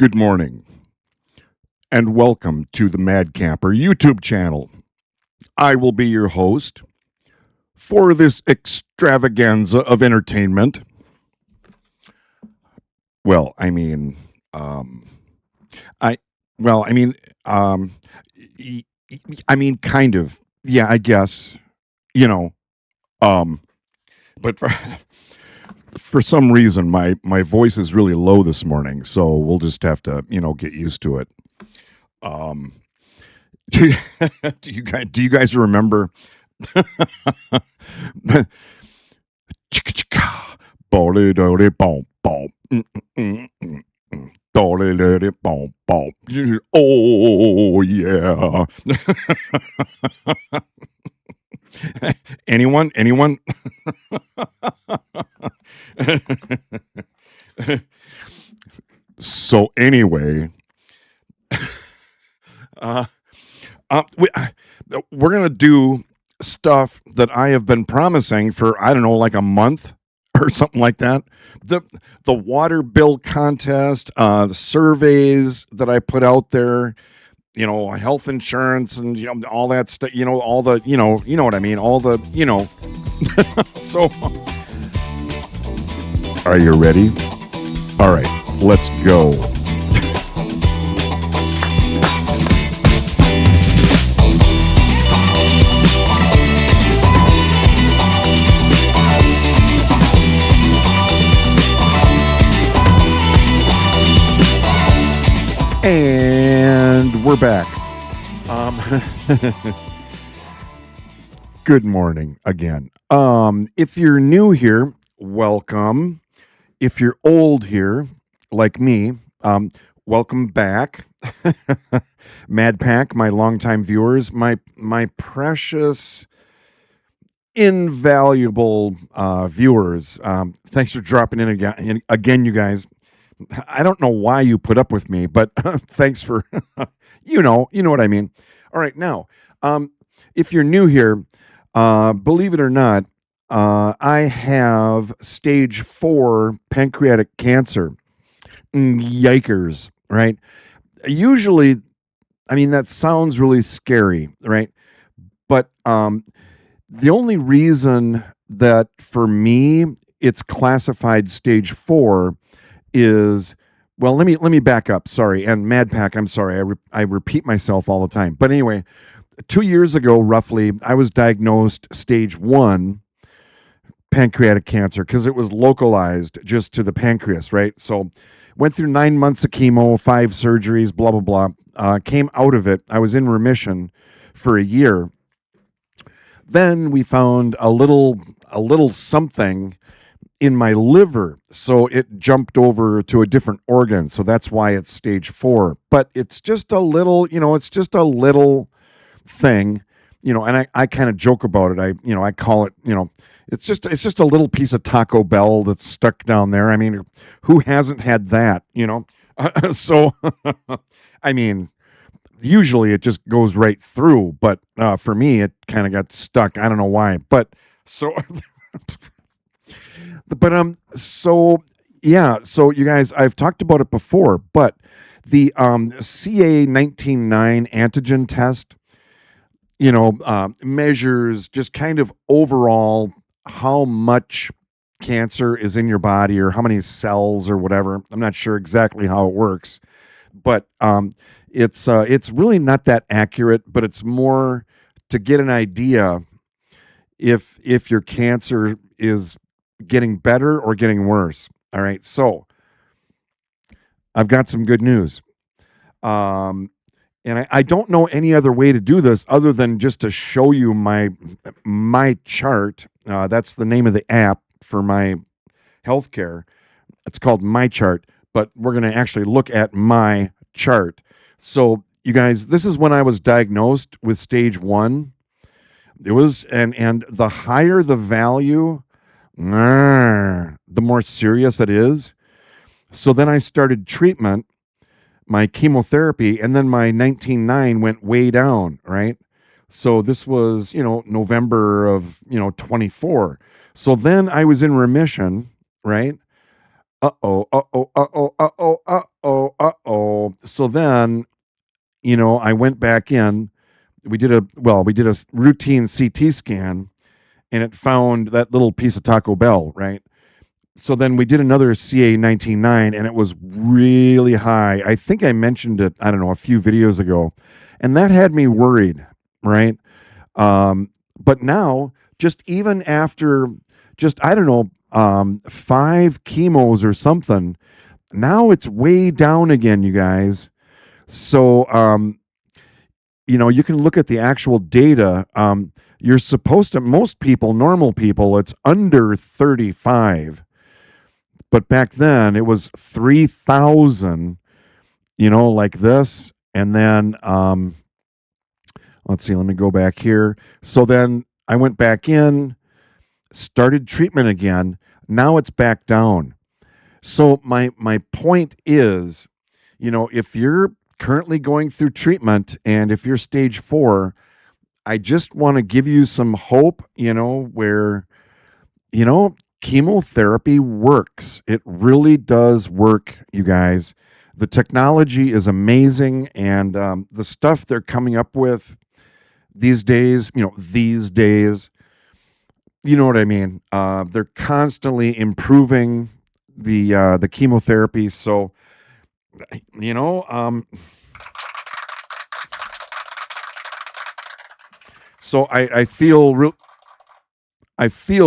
Good morning, and welcome to the Mad Camper YouTube channel. I will be your host for this extravaganza of entertainment. Well, I mean, I, well, I mean, y- kind of, yeah, I guess, you know, um, but for some reason, my voice is really low this morning, so we'll just have to, get used to it. Um, do you, do you guys remember? Oh yeah. Anyone? So anyway, uh, we're gonna do stuff that I have been promising for I don't know, like a month or something like that. The the water bill contest, the surveys that I put out there, health insurance and all that stuff. All the you know what I mean. All the So, are you ready? All right, let's go. And we're back. Good morning again. If you're new here, welcome. If you're old here, like me, welcome back. MadPack, my longtime viewers, my precious, invaluable viewers. Thanks for dropping in again, you guys. I don't know why you put up with me, but thanks for you know what I mean. All right, now, if you're new here, believe it or not, I have stage 4 pancreatic cancer. Yikers, right? Usually, I mean, that sounds really scary, right? But the only reason that for me it's classified stage 4 is, well, let me back up. Sorry, and MadPack, I'm sorry, I repeat myself all the time. But anyway, 2 years ago, roughly, I was diagnosed stage 1 pancreatic cancer because it was localized just to the pancreas, right? So went through 9 months of chemo, 5 surgeries, blah blah blah. Came out of it. I was in remission for a year. Then we found a little something in my liver, so it jumped over to a different organ. So that's why it's stage 4. But it's just a little, it's just a little thing, and I kind of joke about it. I call it, it's just a little piece of Taco Bell that's stuck down there. I mean, who hasn't had that, So, I mean, usually it just goes right through, but for me, it kind of got stuck. I don't know why, but so, so yeah, so you guys, I've talked about it before, but the CA19-9 antigen test, measures just kind of overall how much cancer is in your body or how many cells or whatever. I'm not sure exactly how it works, but it's really not that accurate. But it's more to get an idea if your cancer is getting better or getting worse. All right, so I've got some good news. And I don't know any other way to do this other than just to show you my chart. That's the name of the app for my healthcare. It's called My Chart, but we're going to actually look at my chart. So, you guys, this is when I was diagnosed with stage 1. It was, and the higher the value, the more serious it is. So then I started treatment, my chemotherapy, and then my 19-9 went way down, right? So this was, November of, 24. So then I was in remission, right? Uh-oh, uh-oh, uh-oh, uh-oh, uh-oh, uh-oh. So then, I went back in. We did a routine CT scan, and it found that little piece of Taco Bell, right? So then we did another CA 19.9, and it was really high. I think I mentioned it, I don't know, a few videos ago, and that had me worried, right? But now, just even after just, I don't know, 5 chemos or something, now it's way down again, you guys. So, you can look at the actual data. You're supposed to, most people, normal people, it's under 35. But back then it was 3,000, like this. And then, let's see, let me go back here. So then I went back in, started treatment again. Now it's back down. So my point is, if you're currently going through treatment and if you're stage 4, I just want to give you some hope, where, chemotherapy works. It really does work, you guys. The technology is amazing, and the stuff they're coming up with these days, you know what I mean. They're constantly improving the chemotherapy. So, you know, um, so I feel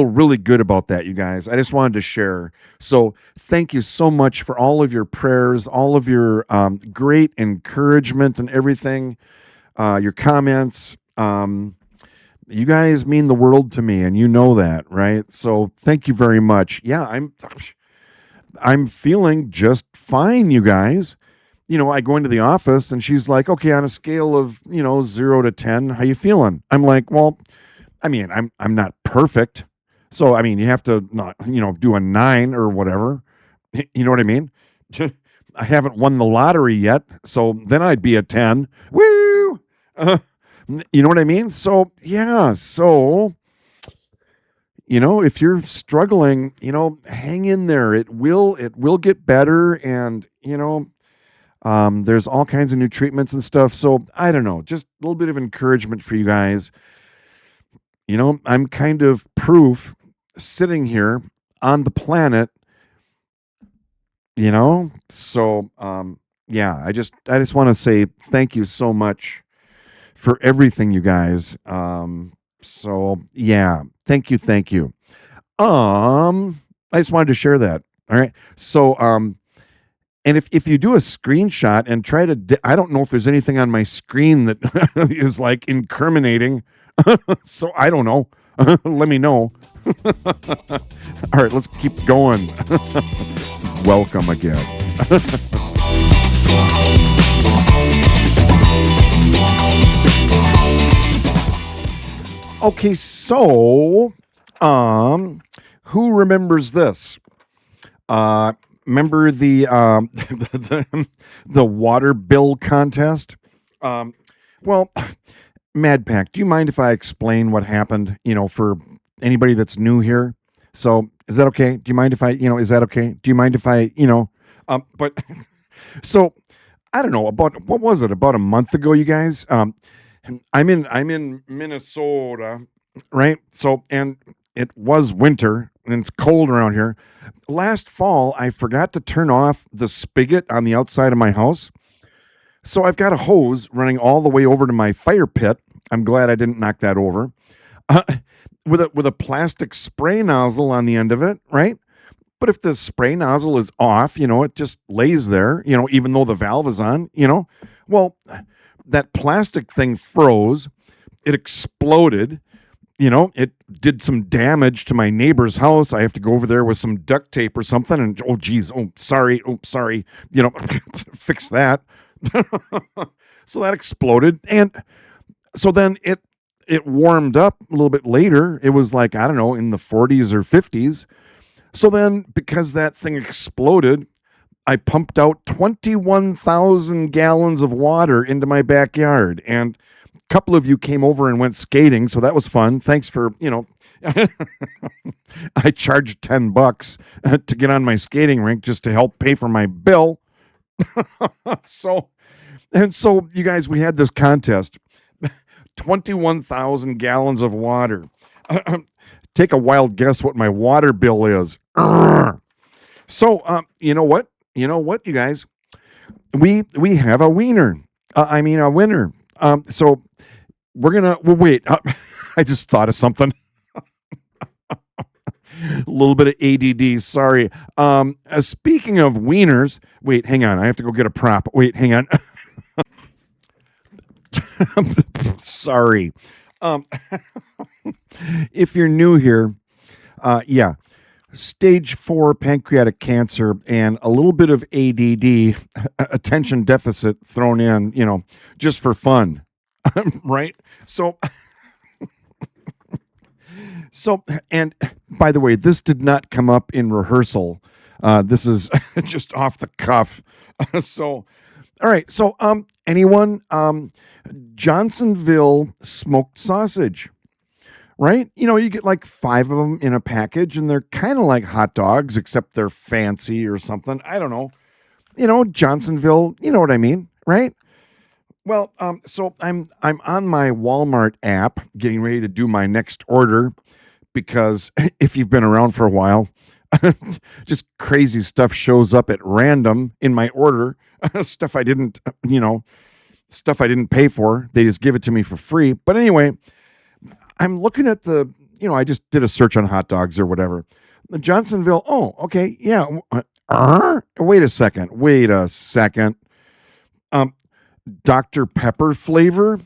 really good about that, you guys. I just wanted to share. So, thank you so much for all of your prayers, all of your great encouragement, and everything. Your comments. You guys mean the world to me, and you know that, right? So, thank you very much. Yeah, I'm feeling just fine, you guys. I go into the office and she's like, "Okay, on a scale of 0 to 10, how you feeling?" I'm like, "Well, I mean, I'm not perfect, so I mean, you have to not do a 9 or whatever. You know what I mean? I haven't won the lottery yet, so then I'd be a 10. Woo! Uh, you know what I mean? So yeah, if you're struggling, hang in there. It will get better, and there's all kinds of new treatments and stuff. So I don't know, just a little bit of encouragement for you guys. I'm kind of proof sitting here on the planet, So yeah, I just want to say thank you so much for everything, you guys. So yeah, thank you. I just wanted to share that. All right. So and if you do a screenshot and try to I don't know if there's anything on my screen that is like incriminating. So I don't know. Let me know. All right, let's keep going. Welcome again. Okay, so who remembers this? Remember the the water bill contest? Well, MadPack, do you mind if I explain what happened? For anybody that's new here. So is that okay? Do you mind if is that okay? Do you mind if but so I don't know, about what was it, about a month ago, you guys? I'm in Minnesota, right? So, and it was winter and it's cold around here. Last fall, I forgot to turn off the spigot on the outside of my house. So I've got a hose running all the way over to my fire pit. I'm glad I didn't knock that over. Uh, with a plastic spray nozzle on the end of it, right? But if the spray nozzle is off, it just lays there, even though the valve is on, Well, that plastic thing froze. It exploded. It did some damage to my neighbor's house. I have to go over there with some duct tape or something. And oh, geez, oh, sorry, fix that. So that exploded, and so then it warmed up a little bit later. It was like, I don't know, in the 40s or 50s. So then, because that thing exploded, I pumped out 21,000 gallons of water into my backyard, and a couple of you came over and went skating, so that was fun. Thanks for I charged $10 to get on my skating rink just to help pay for my bill. so so you guys, we had this contest. 21,000 gallons of water. Take a wild guess what my water bill is. Grrrr. So, you know what? You know what, you guys? We have a wiener. I mean, a winner. So we're gonna. Well, wait. I just thought of something. A little bit of ADD. Sorry. Speaking of wieners, wait. Hang on. I have to go get a prop. Wait. Hang on. Sorry. Um, if you're new here, yeah, stage 4 pancreatic cancer and a little bit of ADD, attention deficit thrown in, just for fun, right? So, and by the way, this did not come up in rehearsal. This is just off the cuff. So, all right. So, anyone, Johnsonville smoked sausage, right? You get like 5 of them in a package, and they're kind of like hot dogs, except they're fancy or something. I don't know. Johnsonville. You know what I mean, right? Well, so I'm on my Walmart app, getting ready to do my next order, because if you've been around for a while, just crazy stuff shows up at random in my order. stuff I didn't, stuff I didn't pay for. They just give it to me for free. But anyway, I'm looking at I just did a search on hot dogs or whatever. The Johnsonville. Oh, okay. Yeah. Wait a second. Dr. Pepper flavor.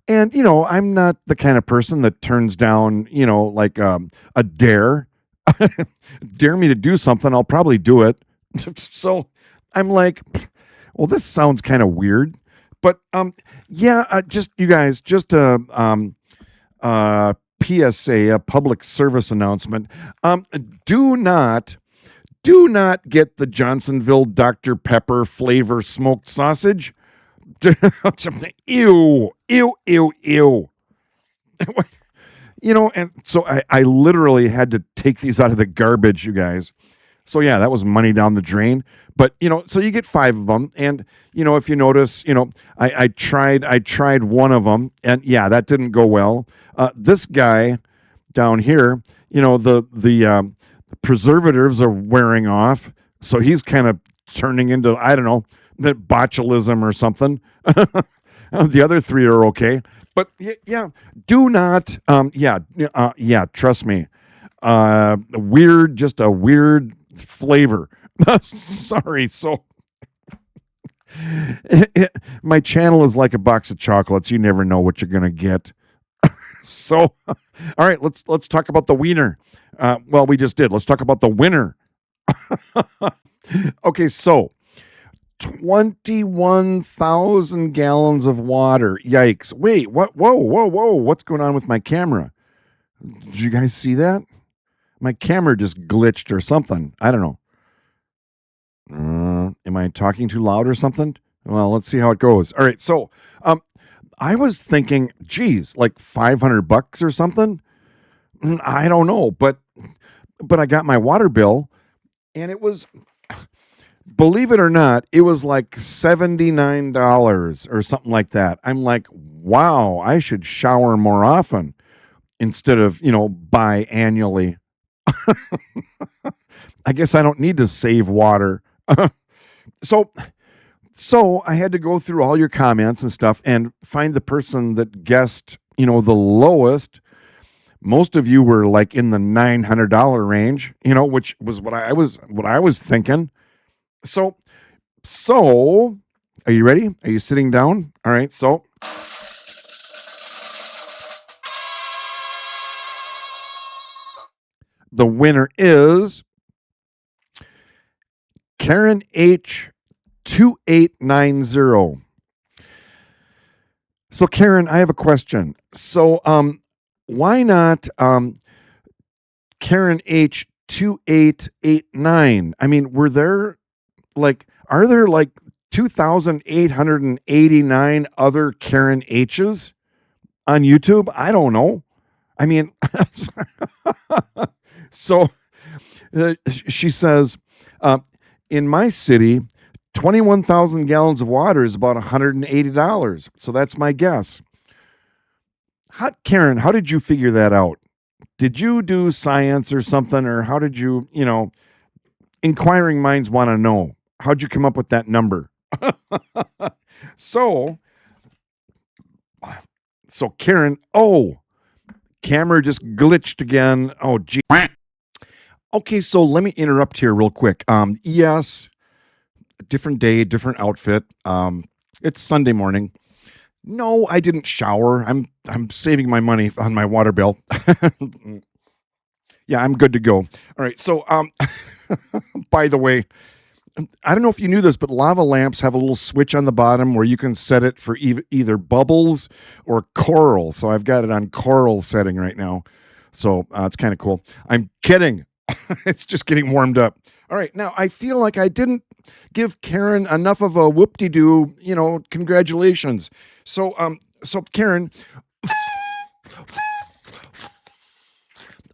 And, I'm not the kind of person that turns down, like a dare. Dare me to do something, I'll probably do it. So I'm like, well, this sounds kind of weird. But yeah, just you guys, just a PSA, a public service announcement. Do not get the Johnsonville Dr. Pepper flavor smoked sausage. Ew. And so I literally had to take these out of the garbage, you guys. So yeah, that was money down the drain. But so you get 5 of them, and if you notice, I tried one of them, and yeah, that didn't go well. This guy down here, the preservatives are wearing off, so he's kind of turning into, I don't know, that botulism or something. The other 3 are okay. But yeah, do not. Yeah. Trust me. Just a weird flavor. Sorry. So my channel is like a box of chocolates. You never know what you're gonna get. So, all right, let's talk about the wiener. Well, we just did. Let's talk about the winner. Okay, so 21,000 gallons of water. Yikes. Wait, what? Whoa. What's going on with my camera? Did you guys see that? My camera just glitched or something. I don't know. Am I talking too loud or something? Well, let's see how it goes. All right. So, I was thinking, geez, like $500 or something. I don't know, but I got my water bill, and it was, believe it or not, it was like $79 or something like that. I'm like, wow, I should shower more often instead of, biannually. I guess I don't need to save water. So I had to go through all your comments and stuff and find the person that guessed, the lowest. Most of you were like in the $900 range, which was what I was thinking. So are you ready? Are you sitting down? All right. So the winner is Karen H 2890. So Karen, I have a question. So why not Karen H 2889? I mean, are there like 2,889 other Karen H's on YouTube? I don't know. I mean, so she says, uh, in my city, 21,000 gallons of water is about $180. So that's my guess. Karen, how did you figure that out? Did you do science or something, or how did you, inquiring minds want to know? How'd you come up with that number? so, so Karen, camera just glitched again. Oh, gee. Okay, so let me interrupt here real quick. Yes, different day, different outfit. It's Sunday morning. No, I didn't shower. I'm saving my money on my water bill. Yeah, I'm good to go. All right. So, by the way, I don't know if you knew this, but lava lamps have a little switch on the bottom where you can set it for either bubbles or coral. So I've got it on coral setting right now. So it's kind of cool. I'm kidding. It's just getting warmed up. All right. Now, I feel like I didn't give Karen enough of a whoop-de-doo, congratulations. So Karen,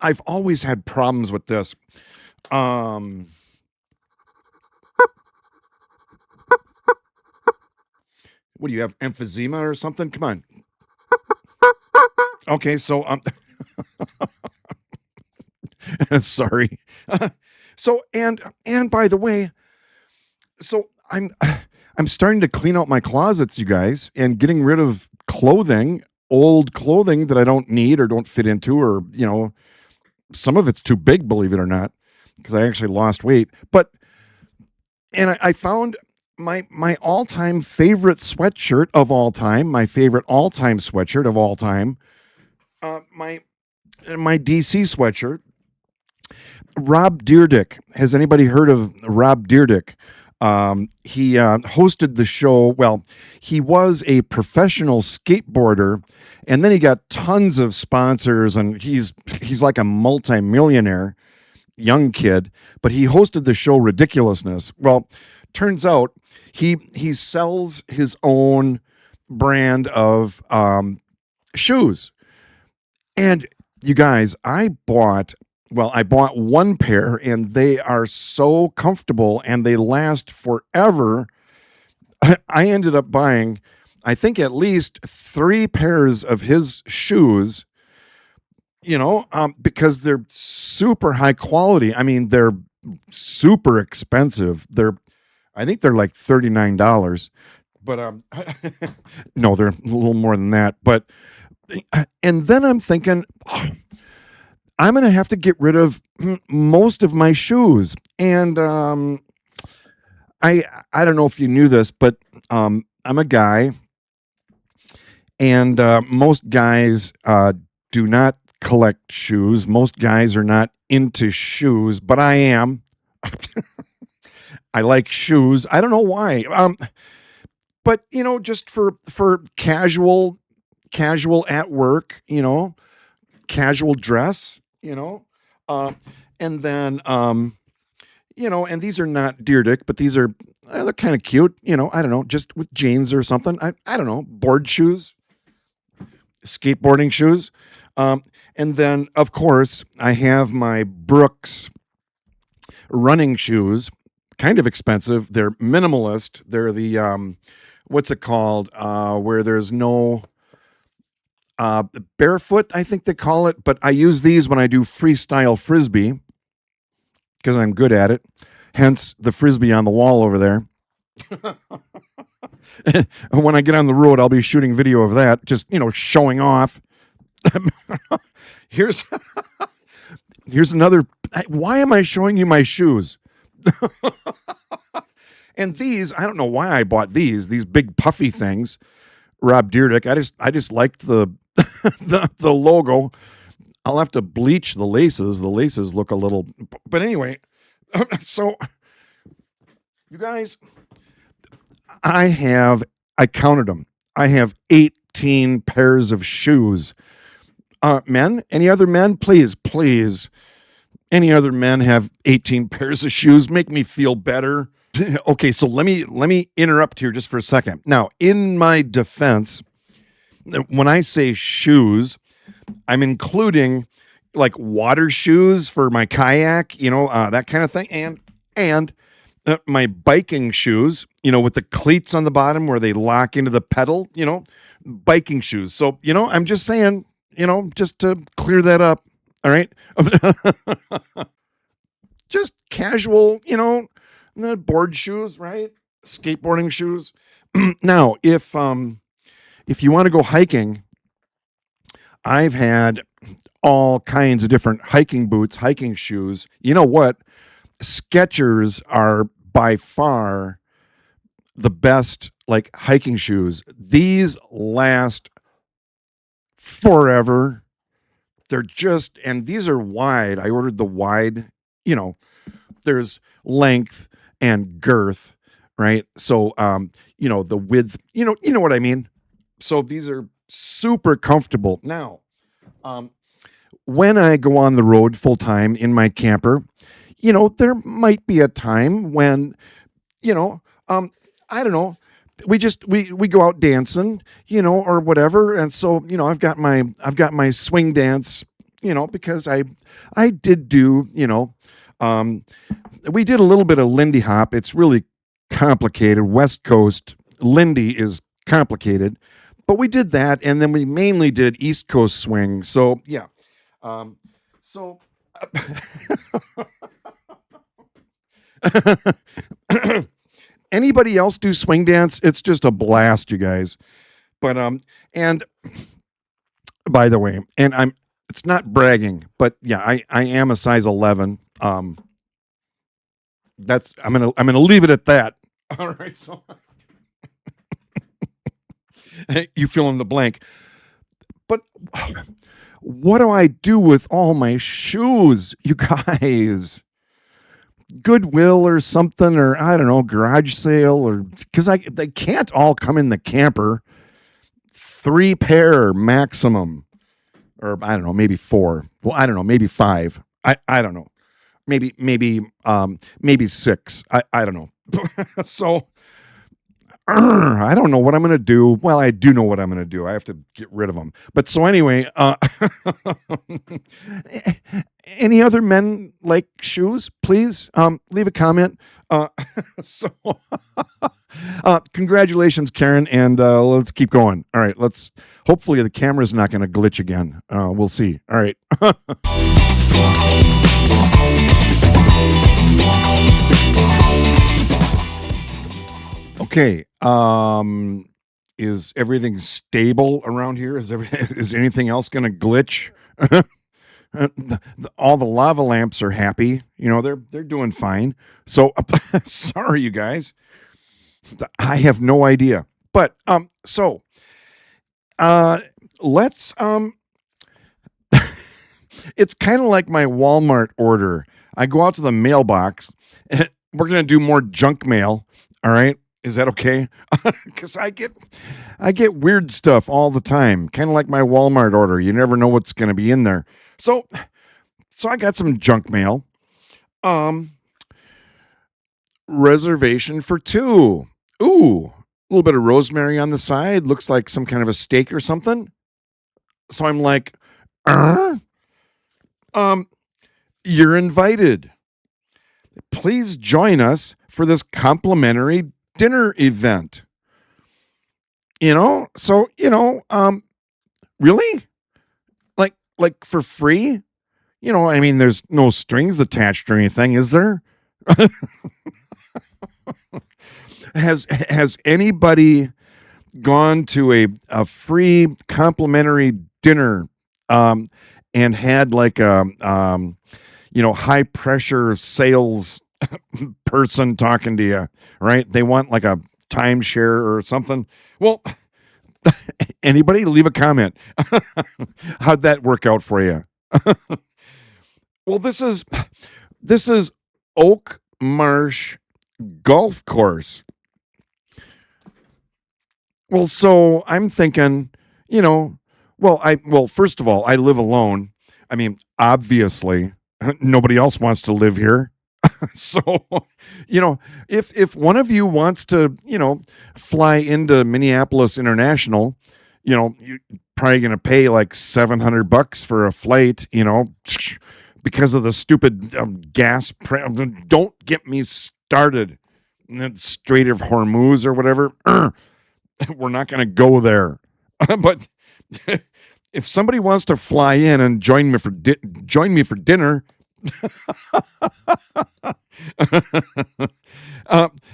I've always had problems with this. What do you have, emphysema or something? Come on. Okay, so sorry. So and by the way, so I'm starting to clean out my closets, you guys, and getting rid of old clothing that I don't need or don't fit into, or some of it's too big, believe it or not, because I actually lost weight. But I found my all-time favorite sweatshirt of all time, my favorite all-time sweatshirt of all time, my DC sweatshirt. Rob Dyrdek. Has anybody heard of Rob Dyrdek? He hosted the show. Well, he was a professional skateboarder, and then he got tons of sponsors, and he's like a multimillionaire young kid. But he hosted the show Ridiculousness. Well, turns out he sells his own brand of shoes. And you guys, I bought one pair, and they are so comfortable and they last forever. I ended up buying, I think, at least 3 pairs of his shoes, because they're super high quality. I mean, they're super expensive. I think they're like $39, but no, they're a little more than that. But and then I'm thinking, I'm going to have to get rid of most of my shoes. And I don't know if you knew this, but I'm a guy, and most guys do not collect shoes. Most guys are not into shoes, but I am. I like shoes. I don't know why. But just for casual at work, casual dress, and then and these are not Dyrdek, but these are they're kind of cute, I don't know, just with jeans or something. I don't know, board shoes, skateboarding shoes. And then of course I have my Brooks running shoes, kind of expensive. They're minimalist. They're the what's it called? Where there's no barefoot, I think they call it, but I use these when I do freestyle frisbee because I'm good at it. Hence the frisbee on the wall over there. When I get on the road, I'll be shooting video of that, just showing off. Here's another. Why am I showing you my shoes? And these, I don't know why I bought these big puffy things. Rob Dyrdek. I just liked the the logo. I'll have to bleach the laces. The laces look a little, but anyway. So, you guys, I counted them. I have 18 pairs of shoes. Men, any other men? Please. Any other men have 18 pairs of shoes? Make me feel better. Okay, so let me interrupt here just for a second. Now, in my defense, when I say shoes, I'm including like water shoes for my kayak, that kind of thing, and my biking shoes, with the cleats on the bottom where they lock into the pedal, biking shoes. So, I'm just saying, just to clear that up. All right. Just casual, the board shoes, right? Skateboarding shoes. Now, if you want to go hiking, I've had all kinds of different hiking boots, hiking shoes. You know what? Skechers are by far the best like hiking shoes. These last forever. They're just, and these are wide. I ordered the wide, you know, there's length and girth, right? So, the width, you know what I mean? So these are super comfortable. Now, when I go on the road full time in my camper, there might be a time when, you know, um, I don't know, we go out dancing, or whatever, and so I've got my swing dance, because I did do, um, we did a little bit of Lindy Hop. It's really complicated. West Coast Lindy is complicated, but we did that, and then we mainly did East Coast swing. So yeah, so. Anybody else do swing dance? It's just a blast, you guys. But and by the way, and it's not bragging, but yeah, I am a size 11. That's I'm gonna leave it at that. All right, so you fill in the blank. But what do I do with all my shoes, you guys? Goodwill or something, or I don't know, garage sale, or because they can't all come in the camper. 3 pair maximum, or I don't know, maybe 4. Well, I don't know, maybe 5. I don't know, maybe 6. I don't know. So I don't know what I'm gonna do. Well, I do know what I'm gonna do. I have to get rid of them. But so anyway, any other men like shoes? Please leave a comment. So congratulations, Karen, and let's keep going. All right, let's. Hopefully, the camera's not going to glitch again. We'll see. All right. Okay. Is everything stable around here? Is anything else going to glitch? All the lava lamps are happy. They're doing fine. So sorry, you guys. I have no idea. But so let's it's kind of like my Walmart order. I go out to the mailbox. We're gonna do more junk mail. All right. Is that okay? Because I get weird stuff all the time. Kind of like my Walmart order. You never know what's gonna be in there. So I got some junk mail. Reservation for 2. Ooh, a little bit of rosemary on the side. Looks like some kind of a steak or something. So I'm like, you're invited. Please join us for this complimentary dinner event. So, really? Like for free? There's no strings attached or anything, is there? Has anybody gone to a free complimentary dinner and had like a high pressure sales person talking to you, right? They want like a timeshare or something. Well, anybody leave a comment. How'd that work out for you? Well, this is Oak Marsh Golf Course. Well, so I'm thinking, first of all, I live alone. Obviously, nobody else wants to live here. So, if one of you wants to, fly into Minneapolis International, you're probably going to pay like $700 for a flight, because of the stupid gas. Don't get me started. Strait of Hormuz or whatever. We're not going to go there. But if somebody wants to fly in and join me for dinner,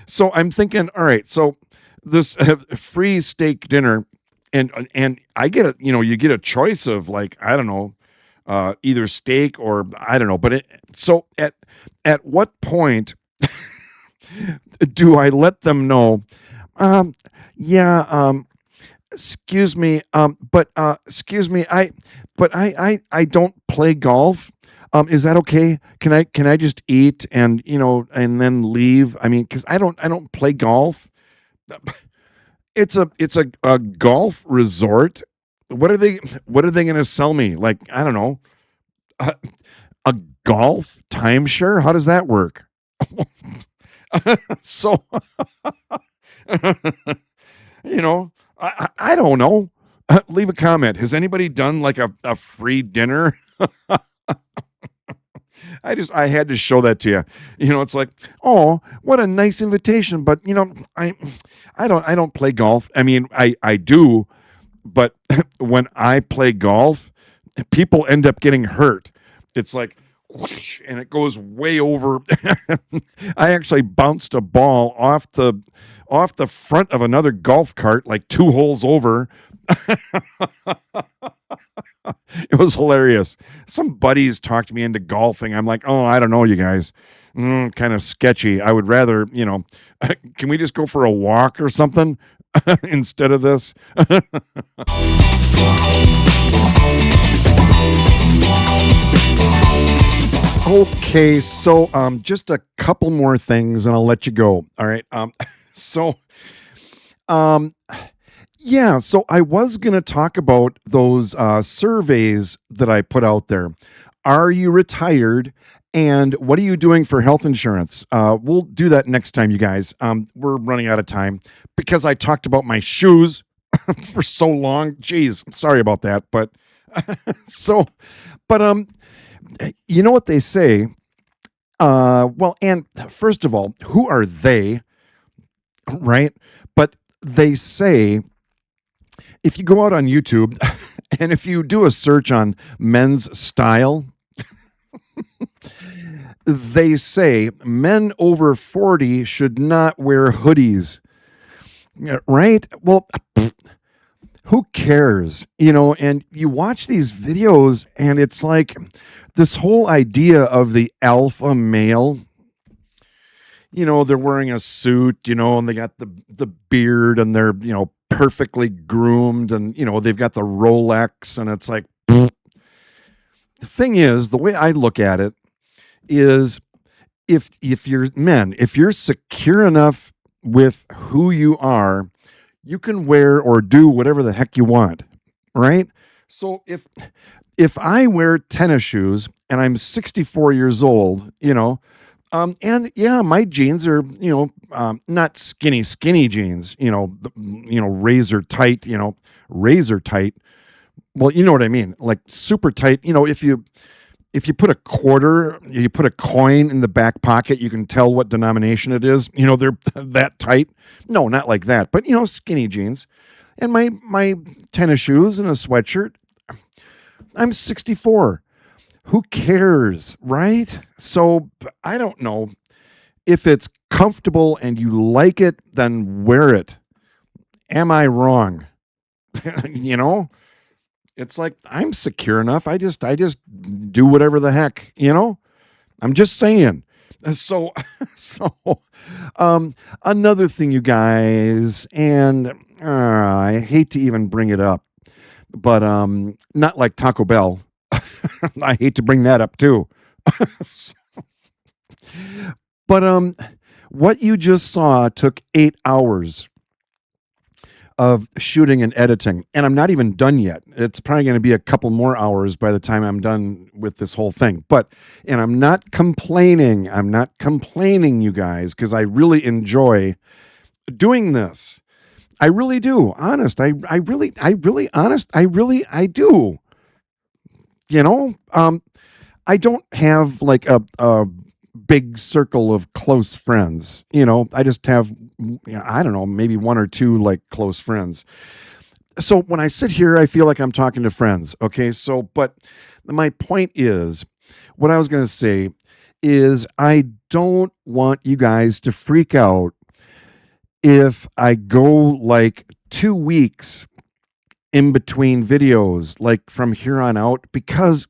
so I'm thinking, all right, so this free steak dinner, and I get a, you get a choice of, like, I don't know, either steak or I don't know, but so at what point do I let them know? Um, yeah, excuse me, excuse me, I don't play golf. Is that okay? Can I just eat and and then leave? I mean, because I don't play golf. It's a golf resort. What are they going to sell me? Like, I don't know, a, a golf timeshare. How does that work? So I don't know. Leave a comment. Has anybody done like a free dinner? I had to show that to you. It's like, oh, what a nice invitation. But I don't play golf. I mean, I do, but when I play golf, people end up getting hurt. It's like whoosh, and it goes way over. I actually bounced a ball off the front of another golf cart, like 2 holes over. It was hilarious. Some buddies talked me into golfing. I'm like, oh, I don't know, you guys. Kind of sketchy. I would rather, can we just go for a walk or something instead of this? Okay, so just a couple more things and I'll let you go. All right. So um yeah, so I was going to talk about those surveys that I put out there. Are you retired? And what are you doing for health insurance? We'll do that next time, you guys. We're running out of time because I talked about my shoes for so long. Jeez, sorry about that. But so, but you know what they say? Well, and first of all, who are they? Right? But they say, if you go out on YouTube and if you do a search on men's style, they say men over 40 should not wear hoodies. Yeah, right? Well, who cares? And you watch these videos and it's like this whole idea of the alpha male. They're wearing a suit, and they got the beard and they're, perfectly groomed and, they've got the Rolex and it's like, the thing is, the way I look at it is if you're secure enough with who you are, you can wear or do whatever the heck you want, right? So if I wear tennis shoes and I'm 64 years old, and yeah, my jeans are, not skinny jeans, razor tight, razor tight. Well, you know what I mean? Like super tight. If you put a quarter, you put a coin in the back pocket, you can tell what denomination it is. They're that tight. No, not like that, but skinny jeans and my tennis shoes and a sweatshirt. I'm 64. Who cares, right? So I don't know. If it's comfortable and you like it, then wear it. Am I wrong? you know? It's like I'm secure enough. I just do whatever the heck, I'm just saying. So so another thing, you guys, and I hate to even bring it up, but not like Taco Bell. I hate to bring that up too. But what you just saw took 8 hours of shooting and editing, and I'm not even done yet. It's probably going to be a couple more hours by the time I'm done with this whole thing. And I'm not complaining. I'm not complaining, you guys, because I really enjoy doing this. I really do. Honest. I do. You know, I don't have like a big circle of close friends. I just have, I don't know, maybe one or two like close friends. So when I sit here, I feel like I'm talking to friends. Okay. So, but my point is, what I was going to say is, I don't want you guys to freak out if I go like 2 weeks in between videos, like from here on out, because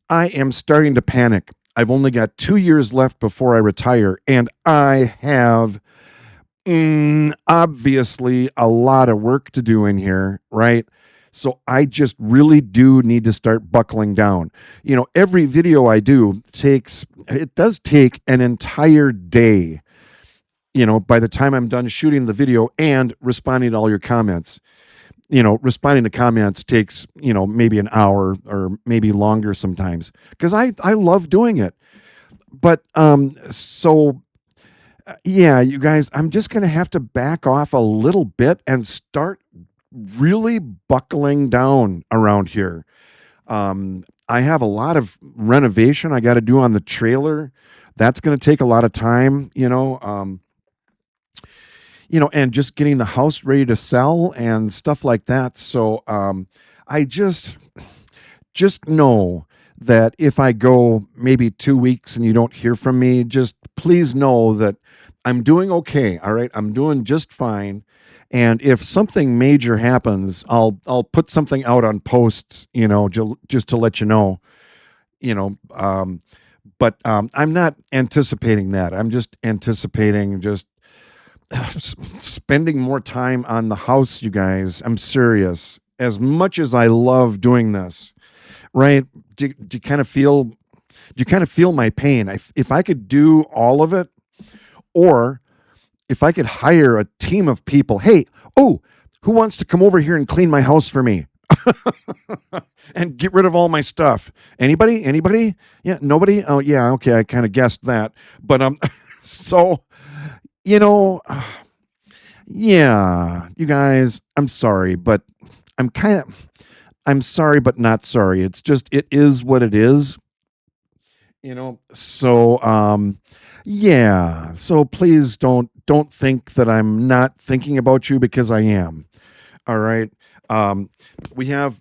I am starting to panic. I've only got 2 years left before I retire, and I have obviously a lot of work to do in here, right? So I just really do need to start buckling down. Every video I do does take an entire day, by the time I'm done shooting the video and responding to all your comments. Responding to comments takes, maybe an hour or maybe longer sometimes, because I love doing it. But so yeah, you guys, I'm just going to have to back off a little bit and start really buckling down around here. I have a lot of renovation I got to do on the trailer. That's going to take a lot of time, and just getting the house ready to sell and stuff like that. So I just know that if I go maybe 2 weeks and you don't hear from me, just please know that I'm doing okay. All right, I'm doing just fine. And if something major happens, I'll put something out on posts, just to let you know, you know. But I'm not anticipating that. I'm just anticipating just spending more time on the house, you guys. I'm serious. As much as I love doing this, right? Do you kind of feel? Do you kind of feel my pain? If I could do all of it, or if I could hire a team of people, hey, oh, who wants to come over here and clean my house for me? And get rid of all my stuff. Anybody? Anybody? Yeah, nobody? Oh, yeah, okay, I kind of guessed that. But so, yeah, you guys, I'm sorry, but I'm sorry, but not sorry. It's just, it is what it is. So yeah, so please don't think that I'm not thinking about you, because I am. All right. We have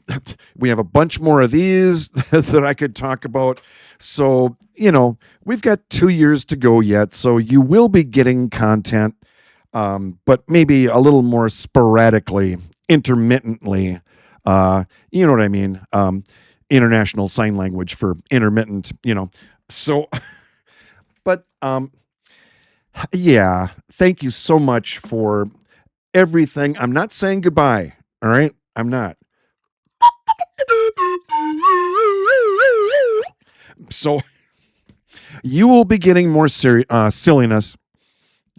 we have a bunch more of these that I could talk about. So we've got 2 years to go yet, so you will be getting content, but maybe a little more sporadically, intermittently. You know what I mean? International sign language for intermittent. So, but yeah, thank you so much for everything. I'm not saying goodbye. All right, I'm not. So you will be getting more silliness.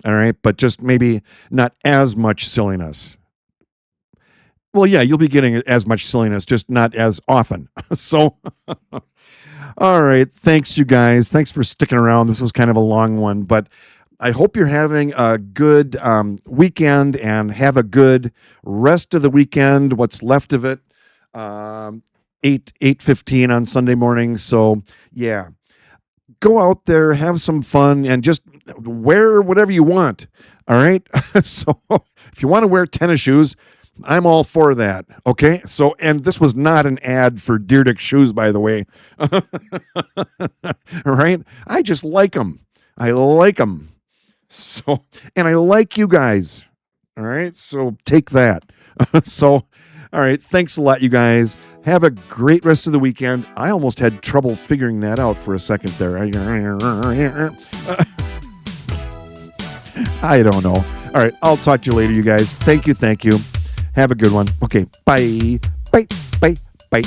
All right, but just maybe not as much silliness. Well, yeah, you'll be getting as much silliness, just not as often. So, all right. Thanks, you guys. Thanks for sticking around. This was kind of a long one, but I hope you're having a good weekend, and have a good rest of the weekend. What's left of it, 8:15 on Sunday morning. So yeah, go out there, have some fun, and just wear whatever you want. All right. So if you want to wear tennis shoes, I'm all for that. Okay. So, and this was not an ad for Deer Dick shoes, by the way. All right. I just like them. I like them. So, and I like you guys. All right. So take that. So, all right. Thanks a lot, you guys. Have a great rest of the weekend. I almost had trouble figuring that out for a second there. I don't know. All right. I'll talk to you later, you guys. Thank you. Thank you. Have a good one. Okay. Bye. Bye. Bye. Bye.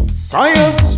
Science